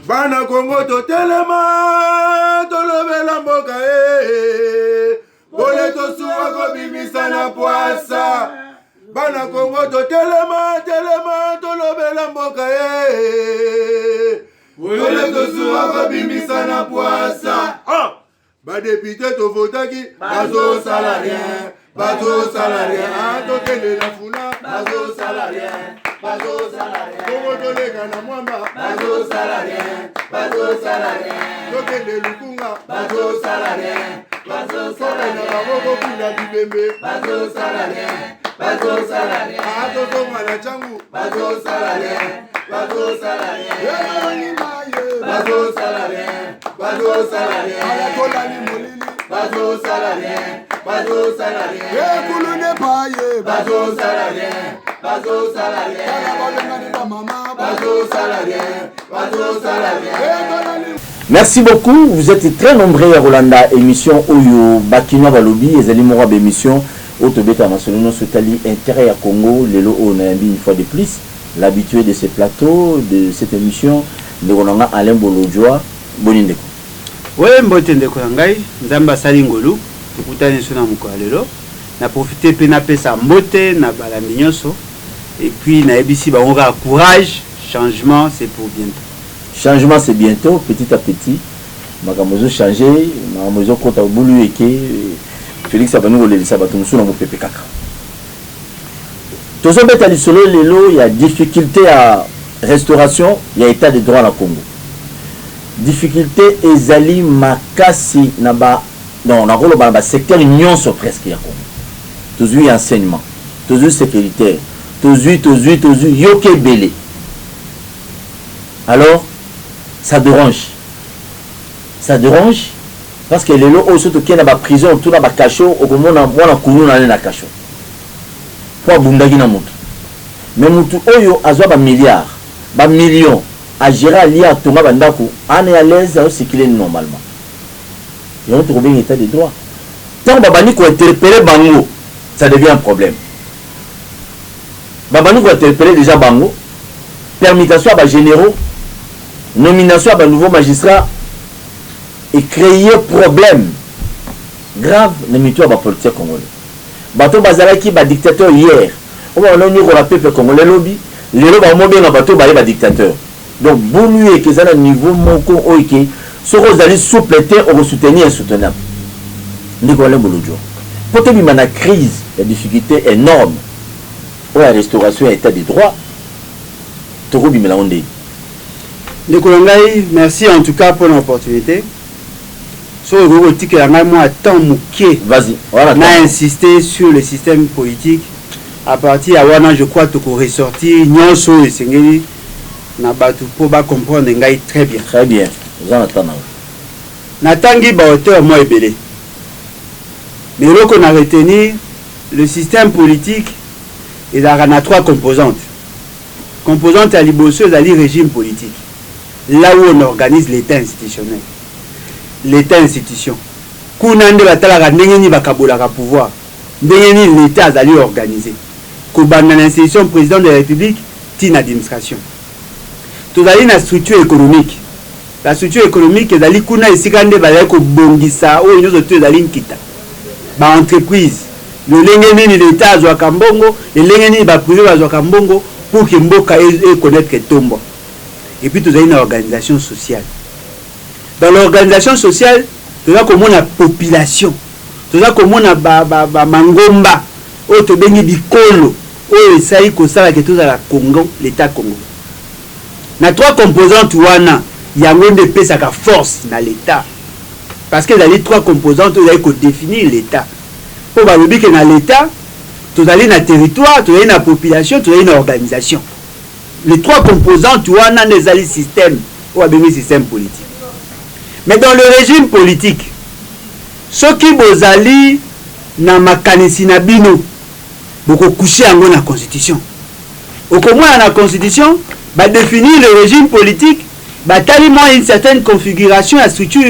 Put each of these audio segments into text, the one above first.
Bana Congo to telema tolobela mboka Ole to suwa ko bimisa na poasa Bana Congo to telema tolobela mboka Ole to suwa ko bimisa na poasa Ba député to votaki bazo salarien to kende la funa bazo salarien Congo to lega na mwamba bazo salarien to kende lukunga bazo salarien na baboko kuna bibembe bazo salarien ato tonga na changu bazo salarien ayatola ni molili bazo salarien kulune paye bazo salarien kana balengani ba mama bazo salarien Merci beaucoup, vous êtes très nombreux à Rolanda émission Oyo Bakino Balobi et Zali Morab émission Autobeta Masolino Sotali Intérêt à Congo Lelo Onambi une fois de plus l'habitué de ce plateau de cette émission de Ronanga Alain Bolodjoa Bonindeko. Oui, mbotendeko ngai nzamba sali ngolu tukutane sona mko lelo na profiter pe na pesa mbote na balandi nyonso et puis na ebisi ba onga courage, changement c'est pour bientôt. Changement c'est bientôt, petit à petit. Makamozo changer, makamozo kota bulu eke Félix Abanu le sabato musuna mo pepe kaka. Tozo beta li solo lelo, il y a difficulté à restauration, il y a état de droit na Congo. Difficulté ezali makasi na ba non na rolo ba secteur nyonso presque ya Congo. Tozo enseignement, tozo sécuritaire, tozo yoke belé. Alors ça dérange parce que les lots surtout qui na ba prison tout na ba cachot au komona mwana kunu na cachot pour bundagi na mutu mais mutu oyo azwa ba milliards ba millions à gérer lia tonga bandako ane à l'aise au circuler normalement et on trouve un état de droit tant babani ko interpeller bango ça devient un problème babani ko interpeller déjà bango permutation à ba généraux nomination à un nouveau magistrat et créer problème grave dans la politique congolaise. Bato bazalaki ba dictateur hier. On va on a peuple congolais lobby, les lobby ont bien bato ba dictateur. Donc bonu que ça na niveau moko oike, ce rose d'aller soupleter ou soutenir insoutenable. Nicolas Bolodjo. Pour que bima na crise, la difficulté énorme. Ou la restauration état de droit. Toro bima la onde. Nicolas, merci en tout cas pour l'opportunité. Sur le gros ticket, moi, tant mouqué. Vas-y. Voilà. On a insisté sur le système politique. À partir de là, je crois que tu peux ressortir. Nyonso et Sengeli, na batu pour comprendre ngai très bien. Très bien. Vous en attendez. Natangi ba hauteur moi ebele. Mais là qu'on a retenu le système politique, il a trois composantes. Composante à l'ibosseuse à régime politique. Là où on organise l'état institutionnel. L'état institution. Kunande batala ndenge ni bakabola ka pouvoir. Ndenge ni l'état azali organisé. Kobanda l'institution président de la République, tin administration. Tozali na structure économique. La structure économique ezali kuna esikande bazali ko bongisa o nyozo to ezali nkita. Ba entreprise. Le lenge ni l'état azwa kambongo, le lenge ni ba privé azwa kambongo pour que mboka et connaître que tombo. Et puis, tu as une organisation sociale. Dans l'organisation sociale, tu as comme la population. Tu as comme la mangomba. Tu as bengi bikolo. Tu as que la Congo, l'État Congo. Dans trois composantes, il y a une force dans l'État. Parce que dans les trois composantes, tu as définir l'État. Pour que dans l'État, tu as un territoire, tu as une population, tu as une organisation. Les trois composants, tu as un système ou un système politique. Mais dans le régime politique, ceux qui bozali na makanisi na bino beaucoup coucher en la constitution. Au moins la constitution va définir le régime politique, va tellement une certaine configuration à structure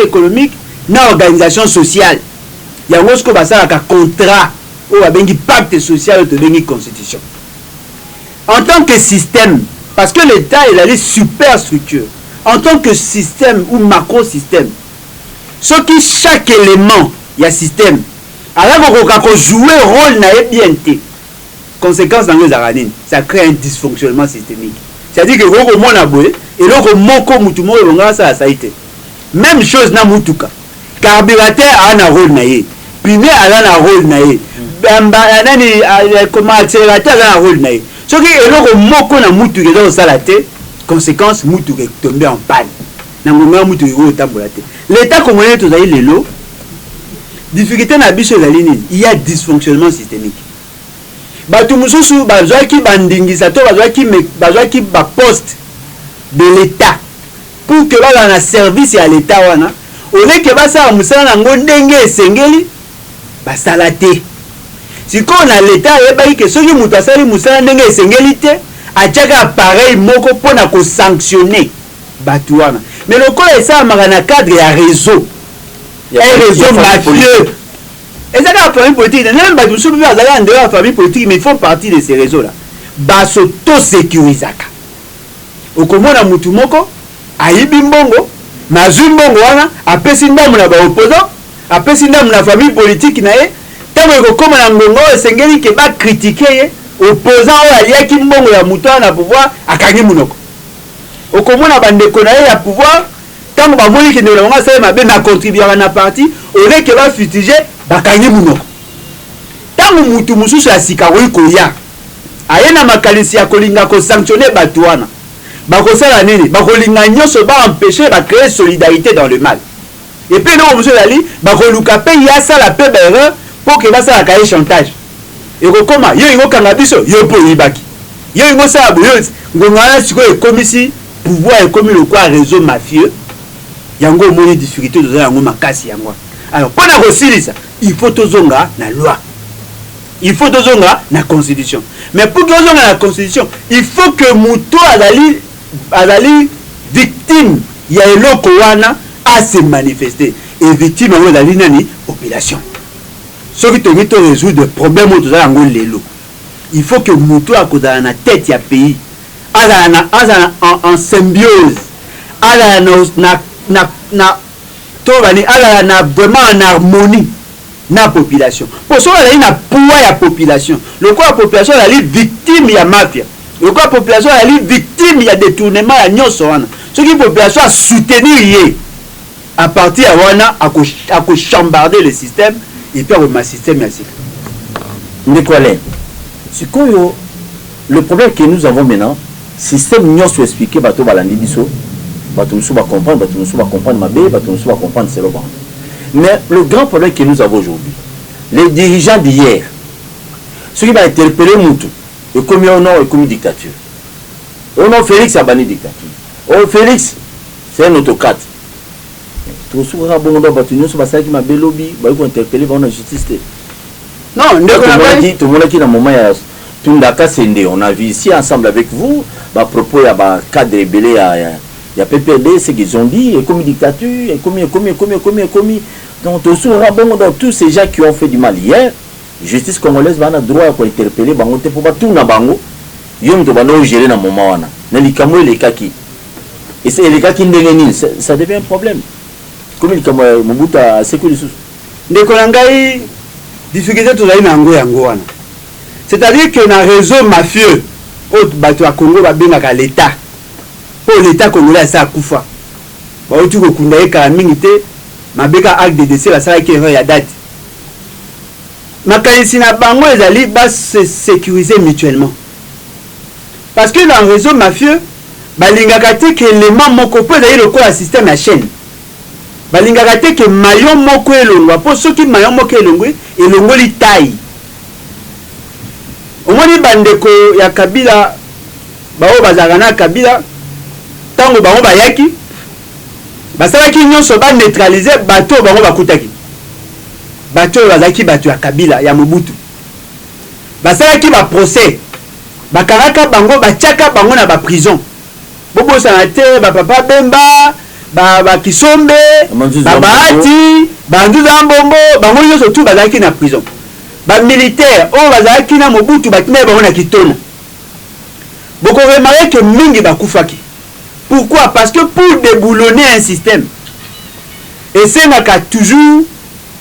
économique, na organisation sociale. Il y a un contrat ou un pacte social de la constitution. En tant que système, parce que l'État est la super structure, en tant que système ou macro-système, ce qui chaque élément, il y a système, alors qu'on joue rôle na bien té. Conséquence dans les aranines, ça crée un dysfonctionnement systémique. C'est-à-dire que vous mon aboué et l'autre moko mutumo longa ça a été. Même chose na mutuka. Carburateur a un rôle naé. Pneu a un rôle naé. Comment accélérateur a un rôle naé. Ce qui est l'autre moko na mutuka dans salaté, conséquence mutuka est tombé en panne. Na ngomba mutuka au tabulate. L'état congolais tout ça les lots. Difficulté na biso la ligne, il y a dysfonctionnement systémique. Bato mususu bazwaki bandingisa to bazwaki ba poste de l'état pour que bala na service à l'état wana ole ke basa musala nango ndenge esengeli basala te. Siko na l'état yebaki ke soki mutu asali musala ndenge esengeli te atiaka appareil moko pona ko sanctionner bato wana. Mais le col esa na cadre ya réseau. Un réseau mafieux. Et ça la famille politique, même pas tout soulever à la famille politique, mais ils font partie de ces réseaux-là. Basoto-sécurisaka. Au comment la mutumoko, aïbimbongo, mazumbongo, apesinda muna ba opposant, apesinda muna famille politique nae, tant que comme la mbongo, sengeli ke ba critiquer opposant ou aliaki mbongo ya mutua na pouvoir, akangi munoko. Au comment la bande konae ya pouvoir, tant que ba moni ki ne la ça ma ben na contribuer à na parti, au lieu que va fustiger bakangi munoko. Tangu mutu mususu asika koya ayena makalisi ya kolinga ko sanctionner bato wana bakosala nini bakolinga nyonso ba empêcher ba créer solidarité dans le mal. Et puis non monsieur Lali bakoluka pe ya sala pe erreur pour que basala ka chantage. Et kokoma yo ngo kanga biso yo po yibaki yo ngo sala bo yo ngongana siko ekomisi pouvoir ekomi le quoi réseau mafieux yango moni difficulté de yango makasi yango. Alors pour la ça, il faut tozonga na loi. Il faut tozonga na constitution. Mais pour que tozonga na constitution, il faut que muto azali victime ya eloko wana à se manifester. Et victime en azali nani population. Ce qui te dit résoudre des problèmes au tozala lelo. Il faut que muto akozala na tête ya pays. Azala en symbiose. Azala na ala na vraiment en harmonie na population. Pour ça elle a pouvoir la population. Le quoi la population elle est victime ya mafia. Le quoi la population elle est victime ya détournement ya nyonso wana. Ce qui population a soutenir yé à partir à wana à chambarder le système et puis le système ya sika. Ndekole. Sikoyo le problème que nous avons maintenant, système nyonso expliquer bato balandi biso. Nous va comprendre, nous va comprendre ma bébé, nous va comprendre c'est le bon. Mais le grand problème que nous avons aujourd'hui, les dirigeants d'hier, ceux qui vont interpeller Moutou, et comme au nom et comme dictature. Au nom Félix a banni dictature. Oh Félix, c'est un autocrate. Tout ce qu'on a bon dans battu, nous sommes ça qui m'a bélobi, bah ils vont interpeller, vont en justice. Non, tout le monde qui dans le moment on a vu ici ensemble avec vous, à propos il y a un cadre rébellé il y a PPD, c'est qu'ils ont dit, et comme dictature, et comme. Donc, tous ces gens qui ont fait du mal hier, justice congolaise va avoir droit à interpeller, pour pas tout na bango, yom to bano gérer dans moment wana. Na likamo les kaki. Et c'est les kaki ndengeni, ça devient un problème. Comme il comme Mobutu a sécu les sous. Ndeko ngai difficulté to zali na yango wana. C'est-à-dire que dans réseau mafieux, autre bato à Congo va bien à l'État. Pour l'État congolais ça kufa. Ba otu ko kundaye ka mingi mabeka acte de décès la sala qui erreur ya date. Makanisi na bango ezali ba se sécuriser mutuellement. Parce que dans le réseau mafieux, balingaka te que l'élément moko peut d'ailleurs le quoi système à chaîne. Balingaka te que maillon moko elongwa pour ceux qui maillon moko elongwe elongoli taille. Omoni bandeko ya Kabila bao bazagana Kabila tango bango bayaki basalaki nyonso ba neutraliser bato bango bakutaki bato bazaki bato ya Kabila ya Mobutu basalaki ba procès bakaraka bango batiaka bango na ba prison bobo sanate ba papa Bemba ba Kisombe ba Bahati bandu za mbombo bango nyonso tout bazalaki na prison ba militaire o bazalaki na Mobutu batina bango na kitona boko remarquer que mingi bakufaki Pourquoi? Parce que pour déboulonner un système, et c'est toujours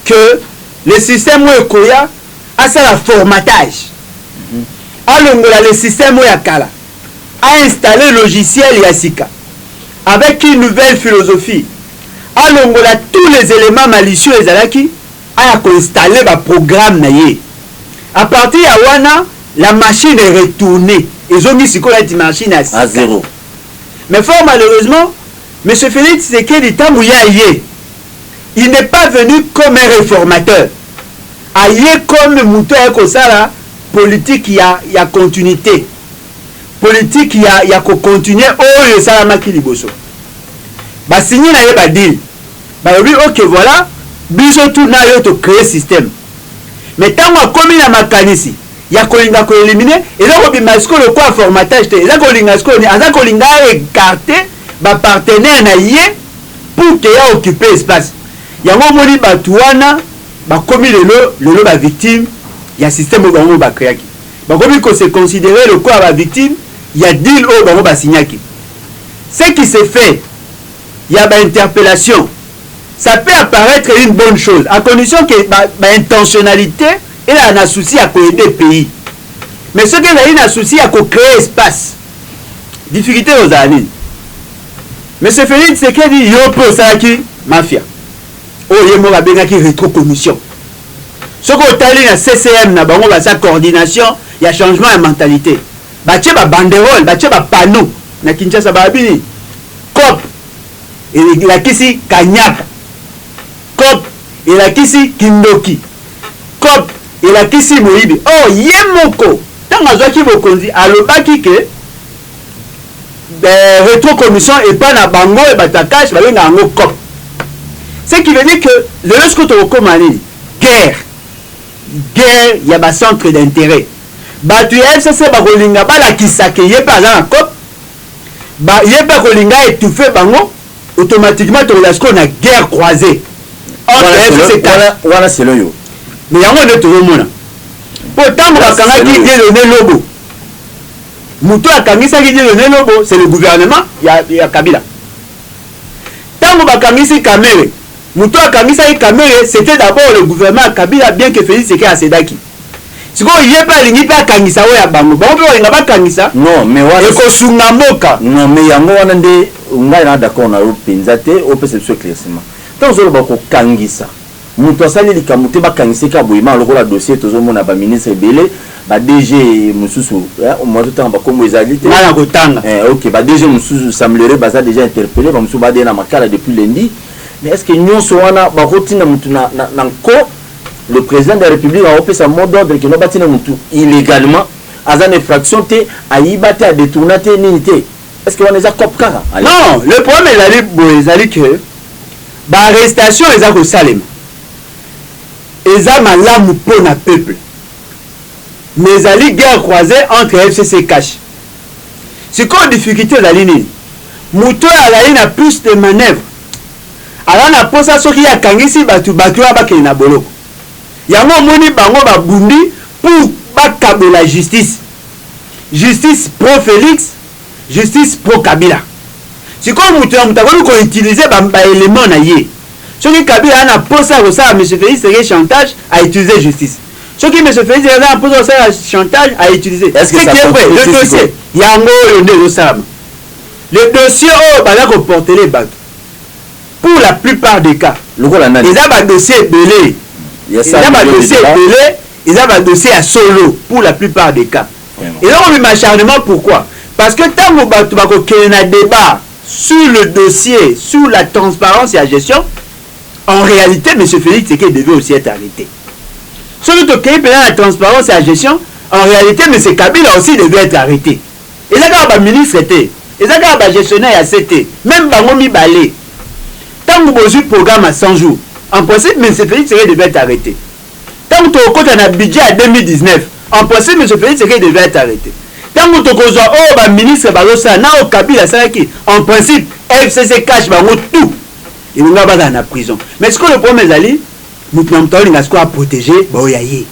que le système où Koya a ça la formatage. Alors le système où Yakala a installé le logiciel Yasika avec une nouvelle philosophie. Alors tous les éléments malicieux et Zalaki a installé le programme naïe. À partir de Wana, la machine est retournée. Ils ont mis la machine à zéro. Mais fort malheureusement, M. Félix Tshisekedi Tamouyaye, il n'est pas venu comme un réformateur. Aïe comme Mouto Ekosala, politique, il y a continuité. Politique, il y a continuer. Oh, le Salamaki Liboso. Bah, signé na yeba deal. Bah, oui, ok, voilà. Biso tout na yo to créer système. Mais tant que comme na makanisi, il y a kolinga ko éliminer. Et là, on bima sko le quoi formatage. Et là, kolinga sko ni, asa kolinga écarter, bah partenaire na yé pour qu'il y a occupé espace. Il y a un moment où Batouana, bah comme le ba victime, il y a un système où on va créer. Bah comme il se considérer le quoi la victime, il y a deal où on va signer. Ce qui se fait, il y a une interpellation. Ça peut apparaître une bonne chose, à condition que l'intentionnalité, elle a un souci à aider le pays. Mais ce qu'elle a un souci à créer espace. Difficulté aux années. Mais c'est Félix Tshisekedi, il y a ça qui mafia. Oh, il y a une rétrocommission. Ce qu'on a dit dans CCM, il y a sa coordination, il y a changement de mentalité. Il y a banderole, il y a panneau. Na Kinshasa, COP, il y a ici Kanyaka. COP, il y a ici Kindoki. COP, il y a ici Moïbi. Oh, Yemoko. Tant que vous avez dit, alors, rétrocommission et pas na bango et batakash, il y a un COP. Ce qui veut dire que lorsque tu recommandes guerre, il y a un centre d'intérêt. Tu es FCC, bakolinga bala kisake, il y a pas un COP. Il y a pas kolinga étouffé bango, automatiquement tu as qu'on a guerre croisée. Voilà, c'est le yo. Mais il y a un autre monde. Pourtant, qui dit le lobo. Moutou a Kamisa qui dit le lobo, c'est le gouvernement, il y a Kabila. Tant que Kamere, Moutou a Kamisa Kamere, c'était d'abord le gouvernement Kabila, bien que Félix Tshisekedi a Sedaki. Si vous n'avez pas l'ingé à Kangisa ou à Bango, bon, on n'a pas Kangisa. Non, mais voilà. Non, mais il y a un monde, on est d'accord, on a eu Penzate, on peut se éclaircissement. Tant que vous avez Kangisa, Moutou a sali Kamouté, Kangisa, Kabouima, le dossier, tout le monde a ministre Belé. Ba DG Moussou au mois de temps comme les alliés ok ba DG Moussou semblerait baza déjà interpellé ba Moussou ba na makala depuis lundi. Mais est-ce que nous soana ba rotina mutu na ko le président de la République a opé sa mot d'ordre que no batina mutu illégalement azan infraction té aibate a détournaté nité. Est-ce que on les a copkara? Non, le problème est allé que ba arrestation les a ko Salem. Eza malamu pour na peuple. Mais la guerre croisée entre FCC Cash. C'est quoi la difficulté de la ligne? Mouto à la ligne a plus de manœuvres. Alors, on a posé ça sur qui a kangisi batu à bakeli na bolo. Yango moni bango ba bundi pour bakabo la justice. Justice pro Félix, justice pro Kabila. C'est comme Mouto a utilisé ba élément na yé. Ce qui Kabila a posé ça à M. Félix Tshisekedi chantage à utiliser justice. Ce qui me se fait, c'est un peu de chantage à utiliser. Est-ce que ça est vrai? Le dossier, il y a un mot, le dossier, on porter les bagues. Pour la plupart des cas, ils ont un dossier belé. Ils ont un dossier belé, ils ont un dossier à solo. Pour la plupart des cas. Et là, on met acharnement, pourquoi? Parce que tant qu'il y a un débat sur le dossier, sur la transparence et la gestion, en réalité, M. Félix Tshisekedi devait aussi être arrêté. Celui qui est la transparence et la gestion, en réalité, M. Kabila aussi devait être arrêté. Et là, quand le ministre était, et là, quand le gestionnaire a été, même Bangomi Balé, tant que vous avez un programme à 100 jours, en principe, M. Félix devait être arrêté. Tant que vous avez un budget à 2019, en principe, M. Félix devait être arrêté. Tant que vous avez un ministre Balosa, Kabila, en principe, FCC cache tout. Il n'y a pas dans la prison. Mais ce que le problème est, nous avons protégé Boyaye.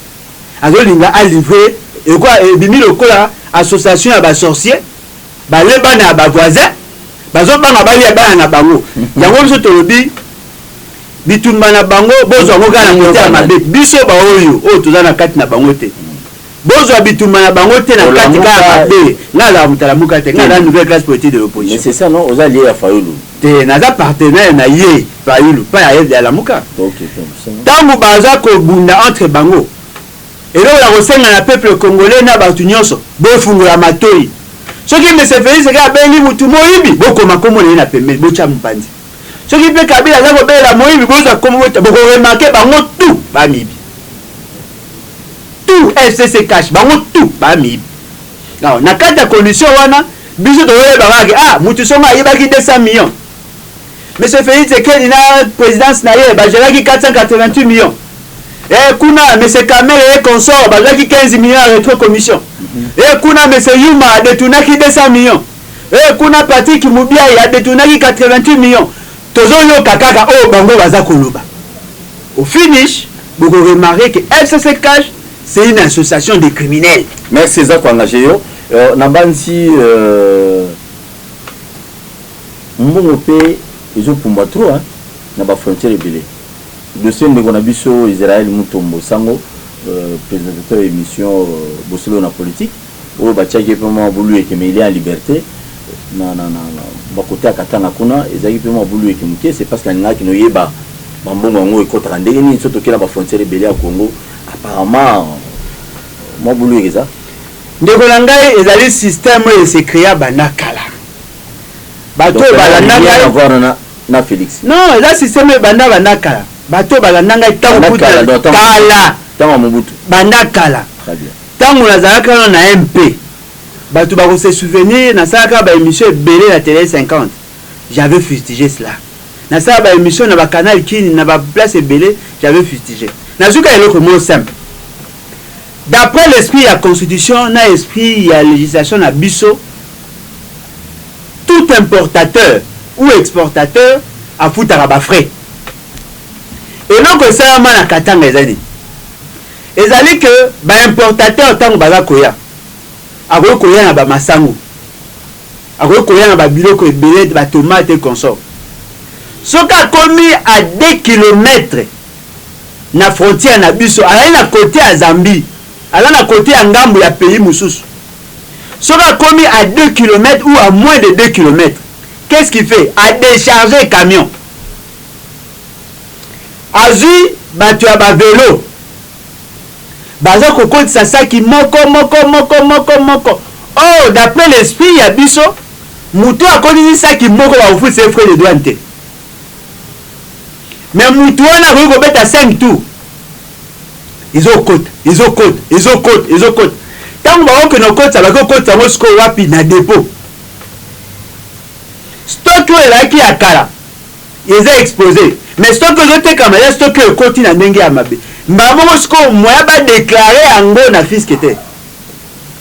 Alors, nous avons livré l'association à sorciers, les voisins, bazobanga balia bana na bango yango biso tolobi bitumba na bango bozwa ngo kana kote ya mabe biso ba oyo toza na kati na bango te bozwa bitumba na bango te na kati ka mabe ngala mutalamuka te ngala nouvelle classe politique de l'opposition. Mais c'est ça non, oza lié à Fayulu te naza partenaire na ye Fayulu pa ya de la muka. OK, tango baza ko bunda entre bango eloko ya kosenga na peuple congolais na bato nyonso bofungola matoi soki mese Félix ka bengi mutu moyibi bokoma komona na pembeni bocha mpanzi soki pe Kabila za kobela moyibi boza komona boko remarquer bango tout bamibi tout FCC cash bango tout bamibi non na kata condition wana biso doye baraki mutu songa yebaki 200 millions monsieur Félix Tshisekedi na présidence na ye bajelaki 488 millions. Et kuna monsieur Kamel et consort bazaki 15 millions à rétro commission. Et kuna monsieur Yuma a détourné 200 millions. Et kuna Patrick Moubia a détourné 88 millions. Tozo yo kakaka bango baza koloba. Au finish, vous remarquez que FCC Cash c'est une association de criminels. Merci za engagé yo. Nabansi mbongo pe ezopumba trop hein na ba frontière ebele. Dossier ndeko na biso Israël Mutombo Sango présentateur émission Bosolo na politique o batiaki pe mo bulu eke mais il est en liberté na ba côté akatanga kuna ezaki pe mo bulu eke muke c'est parce que ngaki no yeba bambongo ngo ekotaka ndenge ni soto kela ba frontière ebele ya Congo apparemment mo bulu eke ça ndeko na ngai ezali système oyo se créa banakala bato balanda ngai na Félix non eza système oyo banda banakala bato balanda tango kala tango Mobutu banda kala très bien tango nazalaka na MP bato bako se souvenir na salaka ba émission belé na télé 50 j'avais fustigé cela na salaka ba émission na ba canal kini na ba place belé j'avais fustigé na zuka eloko mo simple d'après l'esprit de la constitution na esprit ya législation na biso tout importateur ou exportateur a futaka ba frais. Et donc ça m'a na katanga ezali. Ezali que ba importateur tango baza koya. Akoyo koya na ba masango. Akoyo koya na ba biloko ebele ba tomate et consort. Soka komi à 2 km na frontière na biso, ala na côté à Zambie, ala na côté à ngambo ya pays mususu. Soka komi à 2 km ou à moins de 2 km. Qu'est-ce qu'il fait? À décharger camion. Azui batu ya ba vélo baza kokotisa saki moko oh d'après l'esprit ya biso mutu akotisi saki moko ba ofu ses frais de douane te mais mutu wana ko kobeta 5 tours ils ont côte tango ba okeno kotisa ba kokotisa mosko wapi na dépôt stock elaki ya kala ils ont exposé mais stock zote kama ya stock ekoti na ndenge ya mabe mbamo siko moya ba déclarer yango na fisc te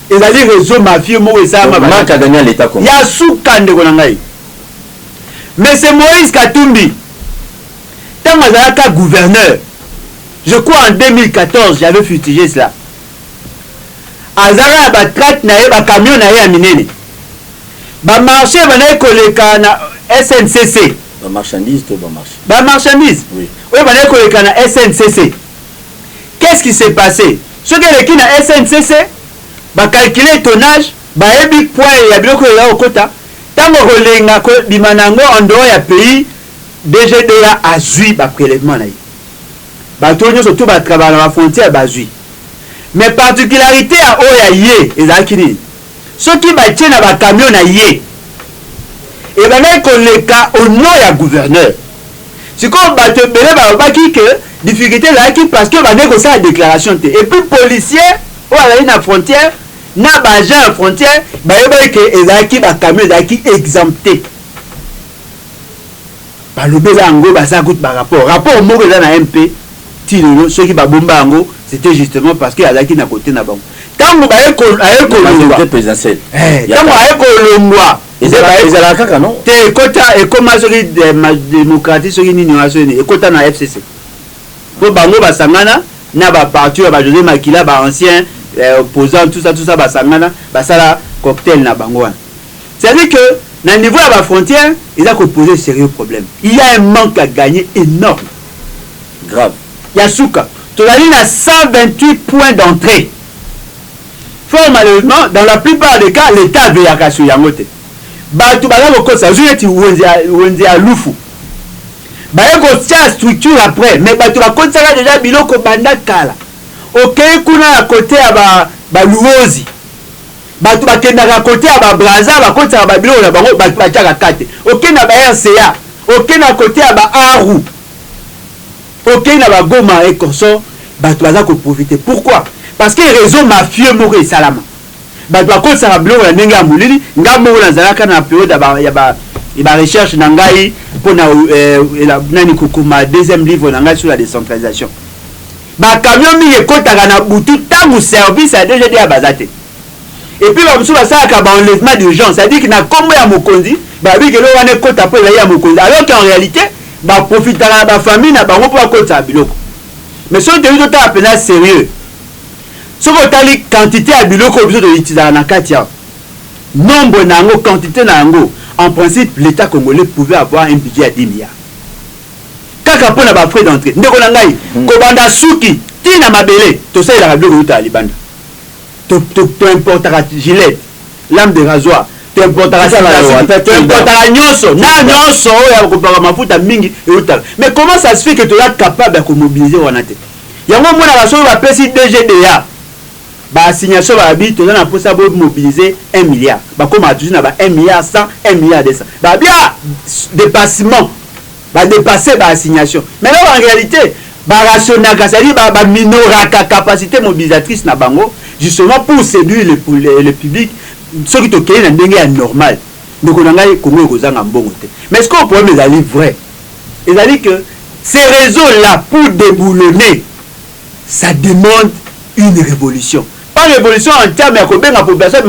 ezali réseau mafieux mo esama ba marque gagner l'état comme ya suka ndeko na ngai mais c'est Moïse Katumbi tant azalaka gouverneur je crois en 2014 j'avais fustigé cela azala ba traite na ye ba camion na ye ya minene ba marché bana koleka na SNCC ba marchandise oui oui bana koleka na SNCC. Qu'est-ce qui s'est passé? Ce que les qui na SNCC ba calculer tonnage ba ebi point ya biloko ya okota tango kolenga ko bimanango en dehors ya pays DGDA azui ba prélèvement na ye ba tonyo surtout ba travailler na frontière ba azui mais particularité à oya ye ezaki ni ceux qui ba tie na ba camion na ye et ba na koleka au nom ya gouverneur c'est comme ba te belé ba ki que difficulté là qui parce que ba négo ça déclaration et puis policier ou à la frontière na ba agent frontière ba yeba que ezaki ba camion ezaki exempté ba lobela ngo ba sa gout ba rapport moko za na MP tilo ceux qui ba bomba ngo c'était justement parce que ezaki na côté na bango tango ba eko le présidentiel tango eko longwa ezala kaka non te kota ekoma soki démocratie soki nini wasoni ekota na FCC po bango basangana na ba parti ba José Makila ba ancien opposant tout ça basangana basala cocktail na bango wana C'est-à-dire que dans le niveau de la frontière, il a posé un sérieux problème. Il y a un manque à gagner énorme. Grave. Yasuka, tu as dit 128 points d'entrée. Fort malheureusement, dans la plupart des cas, l'État veut y avoir sur Yangote. Tu vas voir ça, vous êtes à Lufu. Tu as structure après, mais tu vas continuer déjà biloko banda kala. Ok, kuna à côté à Louozi. Tu vas kenda à côté à Braza, tu vas continuer à biloko na bango, tu vas tirer à 4. Ok, na RCA. Ok, na côté à Aru. Ok, na Goma et Korso, tu vas profiter. Pourquoi? Parce que les réseaux mafieux mourent salama. Tu vas continuer à biloko na nenga mulili, ngambo na zalaka na période ya recherche na ngai pour nani kokuma deuxième livre na ngai sur la décentralisation. Camion mi ekotaka na butu tangu service à DGD à bazate. Et puis ba musu basaka ba enlèvement d'urgence, c'est-à-dire que na kombo ya mokonzi, ba bi ke lo wana kota po ya mokonzi. Alors qu'en réalité, ba profitera ba famille na bango pour kota biloko. Mais so te yuto ta pena sérieux. So ko tali quantité ya biloko biso de utiliser na katia. Nombre nango, quantité nango. En principe, l'État congolais pouvait avoir un budget à 10 milliards. Kaka pona ba frais d'entrée. Ndeko na ngai, kobanda suki, tina mabele, to ça il a rablo ruta libanda. To importera gilet, lame de rasoir, to importera nyonso, na nyonso ya kopaka mafuta mingi ruta. Mais comment ça se fait que tu es capable de mobiliser wanate? Yango mona baso ba pesi DGDA. Assignation va habiter, on a pour ça mobiliser 1 milliard. Comme à toujours, 1 milliard 100, 1 milliard 200. Bien, dépassement, dépasser l'assignation. Mais là, en réalité, rationnement, c'est-à-dire minorer la capacité mobilisatrice na bango, justement pour séduire le public, ce qui est normal. Donc, on a un bon. Mais ce qu'on problème est vrai. C'est-à-dire que ces réseaux-là, pour déboulonner, ça demande une révolution. Pas révolution en termes de la population,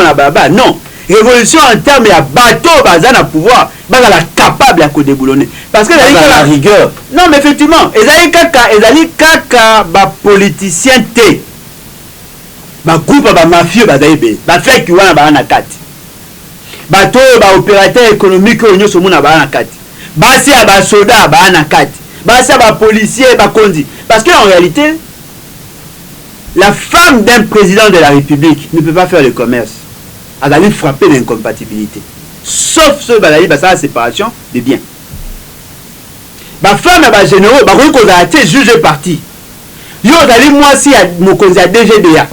non. Révolution en termes de bateau, bazana pouvoir, bazana capable de déboulonner. Parce que la rigueur. Non, mais effectivement, ils kaka ba politicien té. Ba groupe ba mafieux bazaïbe, ba fait qui wana ba na kati. Bateau ba opérateur économique onyo so mona ba na kati. Ba si ba soda ba na kati. Ba si ba policier ba kondi. Parce que en réalité, la femme d'un président de la République ne peut pas faire le commerce. Elle va lui frapper d'incompatibilité. Sauf ceux qui ont la séparation des biens. La femme est généraux, elle a été jugée partie. Yo dali moi si mon conseil à DGDA.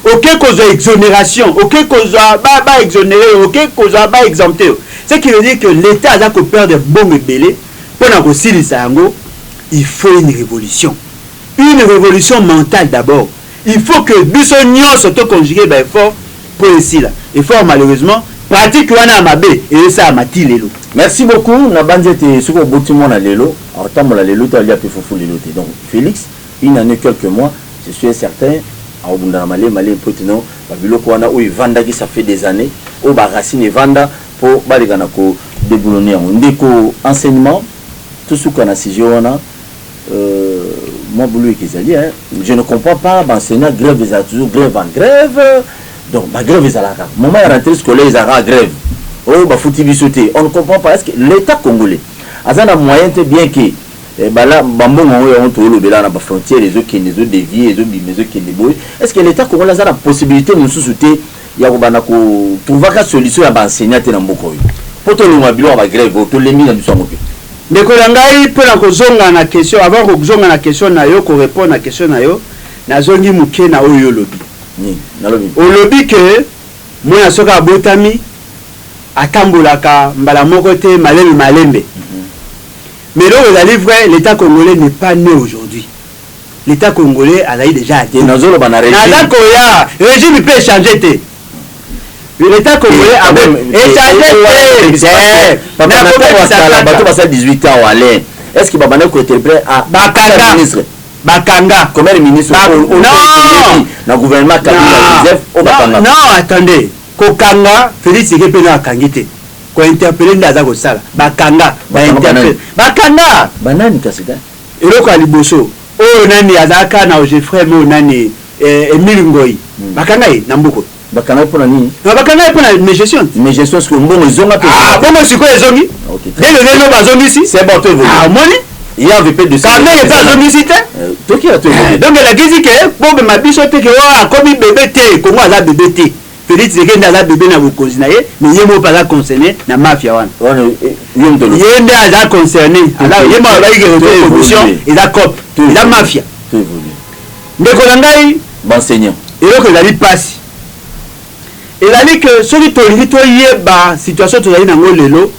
OK cause exonération, OK cause ba exonéré, OK cause ba exempté. Ce qui veut dire que l'État a peur de bon belé pour na kosili sango, il faut une révolution. Une révolution mentale d'abord. Il faut que Bissonnion s'auto-conjuguer fort pour ici là. Et fort malheureusement, pratique wana mabe et ça mati lelo. Merci beaucoup. Na banzete suko boutimo na lelo. Autant la lelo ta lia pe fofu lelo te. Donc Félix, une année quelques mois, je suis certain à Obunda Malé potino babilo ko wana o vanda qui ça fait des années o ba racine vanda pour baligana ko déboulonner ndeko enseignement tout ce qu'on a si wana moi, je ne comprends pas, enseignants grève, ils ont toujours grève en grève. Donc, ma grève, ils ont la grève. Moment de rentrée scolaire, ils ont la grève. Oh, on ne comprend pas. Est-ce que l'État congolais a un moyen bien que est-ce que l'État congolais a la possibilité de nous soutenir? Il y a trouver une solution à l'enseignant pour tout le monde à grève, tout le monde Mais quand on a kozonga na question, avant kozonga na question na yo, ko répondre na question na yo, na zongi muke na oyo lobby. Na lobby. O lobby que moi soka botami atambolaka mbala moko te malembe. Mais là vous allez vrai, l'État congolais n'est pas né aujourd'hui. L'État congolais a déjà atteint. Nazolo bana régime. Régime peut changer té. L'État congolais a échangé. 18 ans à l'air. Est-ce que Babane était prêt à ministre Bakanga comme ministre dans le gouvernement non, attendez. Kokanga, Félix Sekepena Akangite. Ko interpeller Ndazako Sala. Bakanga, Bakanga. Banani kasida. Eloko aliboso. Oh nani azaka na Geoffrey mo nani Emile Ngoyi. Bakanga Nambuko. bakana pour nani na bakana pour mes gestion ce que mbongo zonga pe ah bongo siko ezongi dès le réunion bazongi ici c'est bon toi ah moni il y avait peu de ça mais pas zongi ici toi qui a toi donc la gizi que bombe ma biso te que wa comme bébé te comment ça bébé te Félix Tshisekedi aza bébé na bokonzi na ye mais ye mo pas la concerné na mafia wana ye nde aza concerné alors ye mo ba yike commission et la cop et la mafia ndeko na ngai benseignant eloko ezali pasi ezali que soki tolingi toyeba situation tozali nango lelo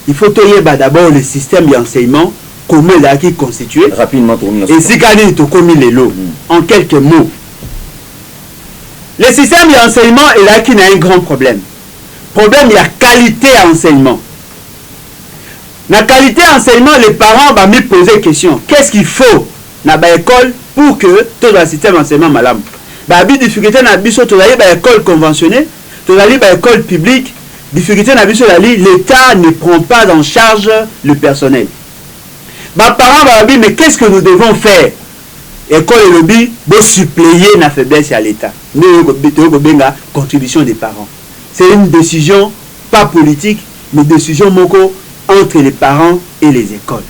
il faut toyeba d'abord le système d'enseignement comment ezalaki constitué rapidement esika nini tokomi lelo en quelques mots. Le système d'enseignement est là qui a un grand problème. Problème, il y a qualité d'enseignement. La qualité d'enseignement, les parents vont me poser une question. Qu'est-ce qu'il faut dans l'école pour que tout le système d'enseignement malade? La difficulté dans l'école conventionnelle, dans l'école publique, difficulté dans l'État ne prend pas en charge le personnel. Les parents vont dire, mais qu'est-ce que nous devons faire? École et lobby doit suppléer la faiblesse à l'État. Nous avons contribution des parents. C'est une décision pas politique, mais une décision entre les parents et les écoles.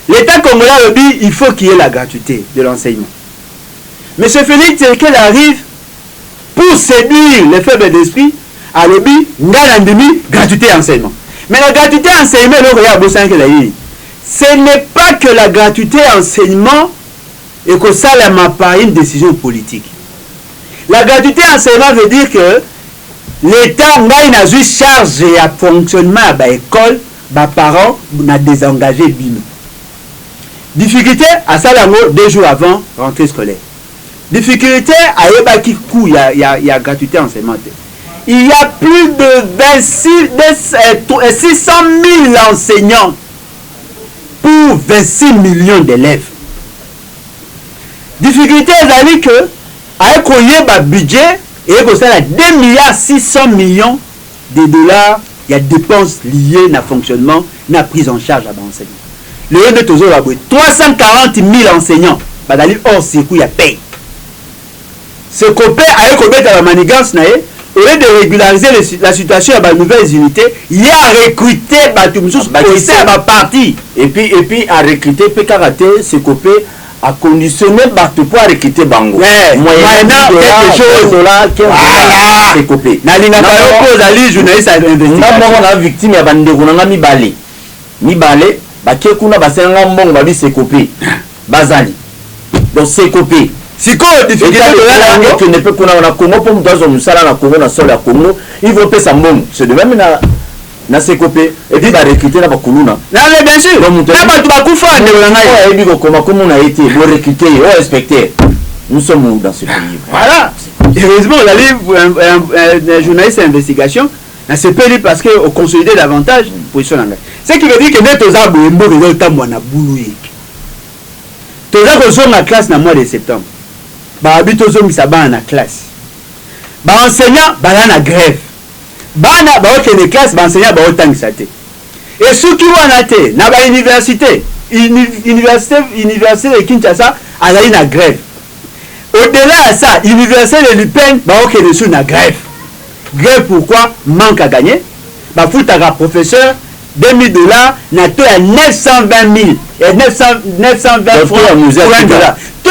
L'État congolais lobby, il faut qu'il y ait la gratuité de l'enseignement. M. Félix Tshisekedi arrive pour séduire les faibles d'esprit à lobby, gratuité d'enseignement. Mais la gratuité d'enseignement, ce n'est pas que la gratuité d'enseignement et que ça n'a pas une décision politique. La gratuité enseignement veut dire que l'État n'a eu charge et à fonctionnement à l'école, les parents n'a désengagé bino. Difficulté à Salango 2 jours avant rentrée scolaire. Difficulté à Ebaki Kou, il y a gratuité enseignement. Il y a plus de 600 000 enseignants pour 26 millions d'élèves. Difficulté est que avec un budget et à 2,6 milliards de dollars, il y a dépenses liées à fonctionnement, à la prise en charge à l'enseignement. Le lieu de toujours 340 000 enseignants, hors circuit, il y a paye. Ce copé avec la manigance, au lieu de régulariser la situation à la nouvelle unité, il y a recruté à parti. Et puis à recruter PKRT, ce copé a conditionné Batou pour recruter Bango. Moyennant quelque chose là, c'est copé. Nalina pose à lui, journaliste à l'investigation. La victime a bandé qu'on a mis balé. Mi balé, bakekuna basenga mbongo babi c'est copé. Bazali. Donc c'est copé. Si quoi difficulté de la que ne peut qu'on a Congo pour nous nous sala na Congo na sol ya Congo, ils vont payer sa mbongo. C'est de même na se copé et puis ba recruter na ba kuluna. Na bien sûr. Na ba tu ba kufa de la ngai. Et puis comment on a été recruté ou respecté. Nous sommes dans ce pays. Voilà. Heureusement on a lu un journaliste d'investigation na se peli parce que au consolider davantage position na ngai. Ce qui veut dire que net aux arbres mbo de tambo na bulu yiki. Toza ko zo na classe na mois de septembre. Ba habito zo misaba na classe. Ba enseignant ba na grève. Bana ba okene classe ba enseignant ba otangisa te. Et ceux qui wana te na ba université de Kinshasa azali na grève. Au-delà de ça, université de Lupin ba okene sous na grève. Grève pourquoi? Manque à gagner. Ba futaka professeur $2,000 na to ya 920 000 et 920 francs pour $1. To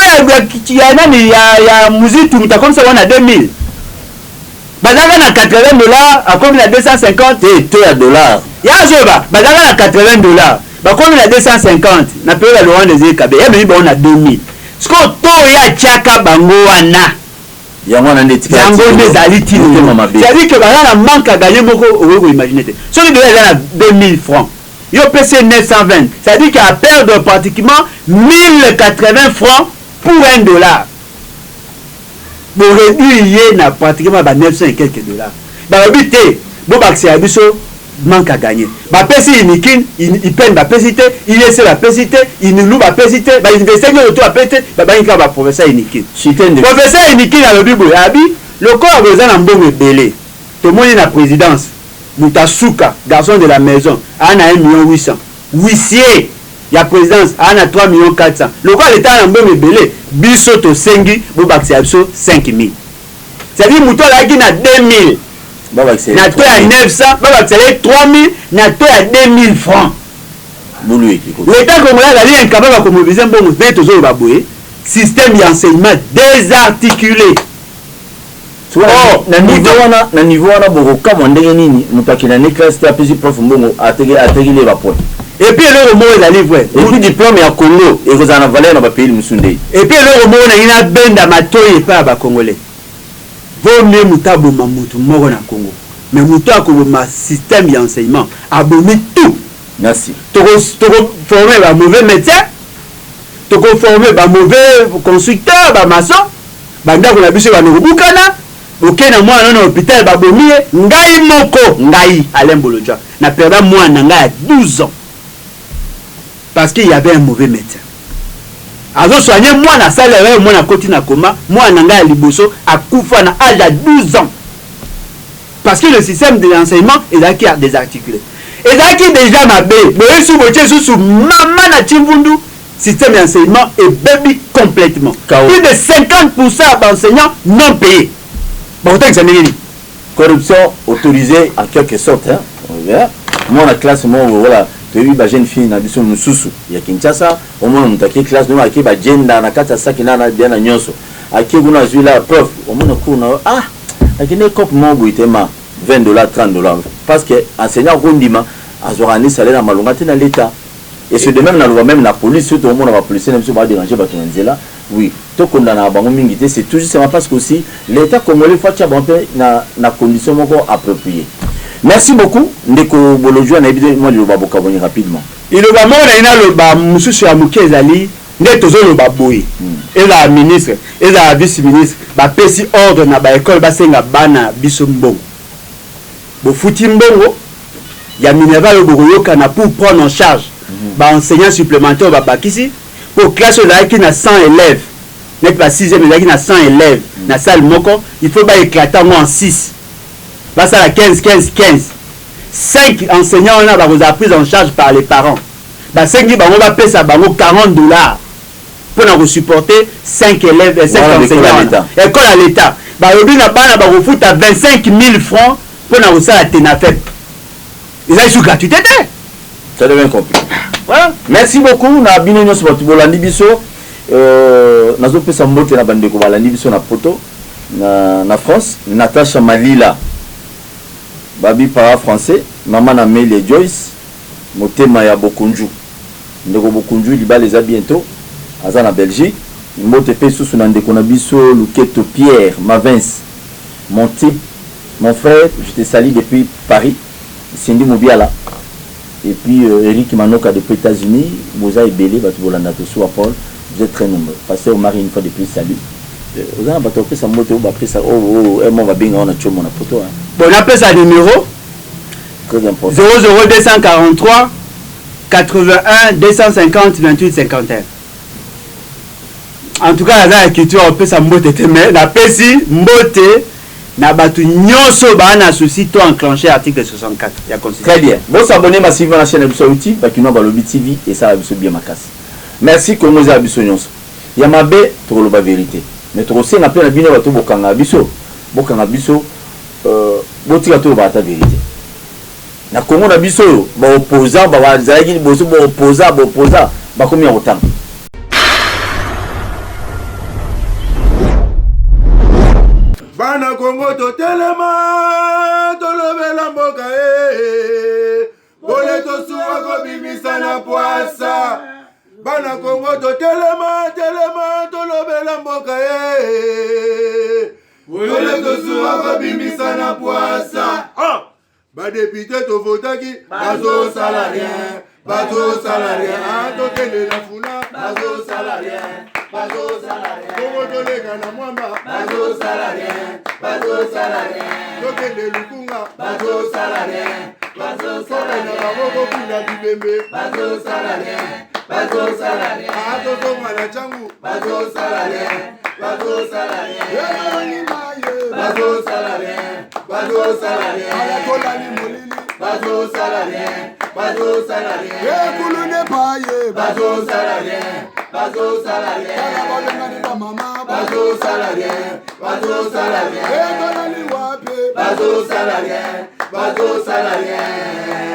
ya nani ya musique tout comme ça on a 2000. Bazanga na $80 à combien na 250 et to ya dollars. Ya zoba bazanga na $80 ba combien na 250 na période ya Laurent Désiré Kabila ya on a 2000. Sko to ya chaka bango wana. Yango na ndeti ka. Yango nezali tino. C'est-à-dire que bazanga manque à gagner moko o imaginer te. So ki doit na 2000 francs. Yo PC 920. C'est-à-dire qu'il a perdre pratiquement 1080 francs pour $1. Pour réduire na pratiquement 900 et quelques dollars. Bah habité, bon bah c'est abisso manque à gagner. Bah PC il peine bah pesité, il essaie la pesité, il nous loue bah pesité, bah investir le tout à péter, bah il va professeur inikin. Professeur inikin à l'obi boy abi, le corps a besoin d'un bon belé. Tout le monde est la présidence. Moutasuka, garçon de la maison, a 1 800 000. Huissier, il y a présidence, a 3 400 000. Le quoi l'État a un bon belé, biso to sengi, bobak c'est abso 5 000. c'est-à-dire moto alaki na 2000 na to ya 900 babaxele 3000 na to ya 2000 francs l'état congolais azali incapable ya komobilize mbongo nde tozoloba boye système ya enseignement désarticulé. na niveau wana bokokamwa ndenge nini moto akenda ne classe te apesi prof mbongo atekile bapoint et puis eloko moko ezali vrai et puis diplôme ya Congo ekozala na valeur na bapays mosusu ndei et puis eloko moko nangi nabenda matoi epai ya bacongolais vaut mieux moto aboma motu moko na Congo mais moto akoboma système ya enseignement abomi tout. Merci. Former ba mauvais médecin, former ba mauvais constructeur, ba maçon, ba ndako na biso ba nokubukana, okena mwana na hôpital ba bomie, ngai moko, ngai Alain Bolodja. Na perda mwana ngai à 12 ans. Parce qu'il y avait un mauvais médecin. Azo soigner mwana salaire mwana koti na koma, mwana ngai liboso akufa na âge à 12 ans. Parce que le système de l'enseignement est là qui a désarticulé. Et là qui déjà m'a bé, mais sous maman na Timbundu, système d'enseignement est baby complètement. Plus de 50% d'enseignants non payés. Bon, corruption autorisée en quelque sorte. Hein? Moi, la classe, moi, voilà, tu as vu, jeune fille, na biso mususu. Il y a Kinshasa, au moins, on a classe, nous, qui va gender, na kata sa qui n'a bien à nyonso. À qui vous avez la prof, au moins, on a ah, à qui n'est cop mon goûtement. $20, $30. Parce que enseignant Rondima a un salaire à Malongate dans l'État. Et c'est de même dans la police, surtout au monde, la police n'a pas dérangé là. Oui, tout condamné à Bangomingité, c'est tout justement parce que aussi l'État congolais fait na condition appropriée. Merci beaucoup. Ndeko Bolodjo na évidemment moi le baboka boni rapidement. Il le bamo na le ba mususu ya mukezali ndetozo le baboyi. Et la ministre, et la vice-ministre, ba pesi ordre na ba école ba senga bana biso mbongo. Bo futi mbongo ya minéral bokoyoka na pour prendre en charge ba enseignants supplémentaires ba bakisi pour classe là qui na 100 élèves n'est pas 6e là qui na 100 élèves na salle moko il faut ba éclater en 6 ba ça la 15 5 enseignants on a ba pris en charge par les parents ba 5 ba va payer ça $40 pour nous supporter 5 élèves et 5 enseignants école à l'état ba obi na bana ba foot à 25 000 francs pour nous ça la tenafet. Ils ont sous gratuité. Ça devient compliqué. Voilà. Merci beaucoup. Na bino nyonso batu bolandi biso. Nazo pesa mbote na bandeko balandi biso na poto na France. Natacha Malila. Babi para français. Maman na Mele Joyce. Motema ya Bokunju. Ndeko Bokunju libala eza bientôt. Aza na Belgique. Mbote pe susu na ndeko na biso Luketo Pierre Mavins. Mon type, mon frère, je te salue depuis Paris. Cindy Mobiala. Et puis Eric Manoka depuis les États-Unis. Boza et Bélé, Batoubolanda Tosso, Paul. Vous êtes très nombreux. Passez au mari une fois de plus, salut. Vous avez battu sa moto, vous avez ça. Oh, et moi, va bien, on a tué mon photo. Bon, on appelle ça numéro 00243 81 250 28 51. En tout cas, la culture, on peut sa moto, mais la PSI, moto. Na batu nyonso bana souci to enclencher article 64 ya constitution. Très bien. Bon s'abonner massivement à la chaîne Abiso Outil bakino balobi TV et ça Abiso bien makasi. Merci Kongo za Abiso nyonso. Ya mabe to loba vérité. Mais to se na pe na bino bato bokanga Abiso. Bokanga Abiso botika to ba ta vérité. Na Kongo na biso ba opposant ba zalaki boso ba opposant ba komi en autant. Bana Congo to telema to lobela mboka bole to suwa ko bimisa na poasa. Bana Congo to telema to lobela mboka bole to suwa ko bimisa na poasa. Ba député to votaki bazo salarien to tele la funa bazo salarien Congo to lega na mwamba bazo salarien to tele lukunga bazo salarien na baboko kuna bibembe bazo salarien to tonga na changu bazo salarien ala kola ni molili bazo salarien kulu ne paye bazo salarien ala balengani ba mama bazo salarien, bazo salarien. Et dans la liwape, bazo salarien, bazo salarien.